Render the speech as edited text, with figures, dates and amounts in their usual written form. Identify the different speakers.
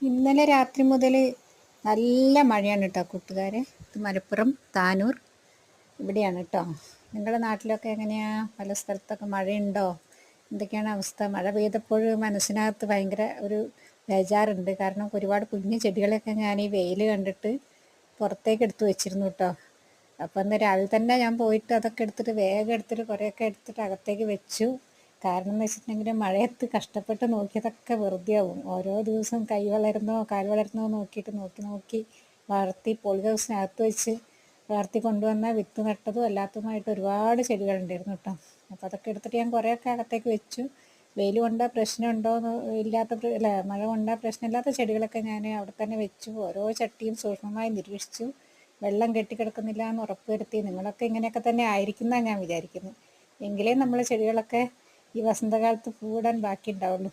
Speaker 1: ഇന്നലെ രാത്രി മുതൽ നല്ല മഴയാണ് കേട്ടോ കൂട്ടുകാരെ. ഇത് മലപ്പുറം താനൂർ ഇവിടെയാണ് കേട്ടോ. നിങ്ങളുടെ നാട്ടിലൊക്കെ എങ്ങനെയാ? പല സ്ഥലത്തൊക്കെ മഴയുണ്ടോ? എന്തൊക്കെയാണ് അവസ്ഥ? മഴ പെയ്തപ്പോൾ മനസ്സിനകത്ത് ഭയങ്കര ഒരു ബേജാറുണ്ട്. കാരണം ഒരുപാട് കുഞ്ഞു ചെടികളൊക്കെ ഞാൻ ഈ വെയിൽ കണ്ടിട്ട് പുറത്തേക്ക് എടുത്ത് വെച്ചിരുന്നു കേട്ടോ. അപ്പം ഇന്ന് രാവിലെ തന്നെ ഞാൻ പോയിട്ട് അതൊക്കെ എടുത്തിട്ട് വേഗം എടുത്തിട്ട് കുറേയൊക്കെ എടുത്തിട്ട് അകത്തേക്ക് വെച്ചു. കാരണം എന്ന് വെച്ചിട്ടുണ്ടെങ്കിൽ മഴയത്ത് കഷ്ടപ്പെട്ട് നോക്കിയതൊക്കെ വെറുതെ ആവും. ഓരോ ദിവസവും കൈ വളരുന്നോ കാൽ വളരുന്നോ നോക്കിയിട്ട് നോക്കി നോക്കി വളർത്തി പോളിഹൗസിനകത്ത് വെച്ച് വളർത്തി കൊണ്ടുവന്ന വിത്ത് നട്ടതും അല്ലാത്തതുമായിട്ട് ഒരുപാട് ചെടികളുണ്ടായിരുന്നു കേട്ടോ. അപ്പോൾ അതൊക്കെ എടുത്തിട്ട് ഞാൻ കുറേയൊക്കെ അകത്തേക്ക് വെച്ചു. വെയിൽ കൊണ്ടാൽ പ്രശ്നമുണ്ടോ അല്ല, മഴ കൊണ്ടാൽ പ്രശ്നമില്ലാത്ത ചെടികളൊക്കെ ഞാൻ അവിടെ തന്നെ വെച്ചു. ഓരോ ചട്ടിയും സൂക്ഷ്മമായി നിരീക്ഷിച്ചു. വെള്ളം കെട്ടിക്കിടക്കുന്നില്ല എന്ന് ഉറപ്പ് വരുത്തി. നിങ്ങളൊക്കെ ഇങ്ങനെയൊക്കെ തന്നെ ആയിരിക്കുന്നതാണ് ഞാൻ വിചാരിക്കുന്നത്. എങ്കിലേ നമ്മൾ ചെടികളൊക്കെ ഈ വസന്തകാലത്ത് പൂവിടാൻ ബാക്കി ഉണ്ടാവുള്ളൂ.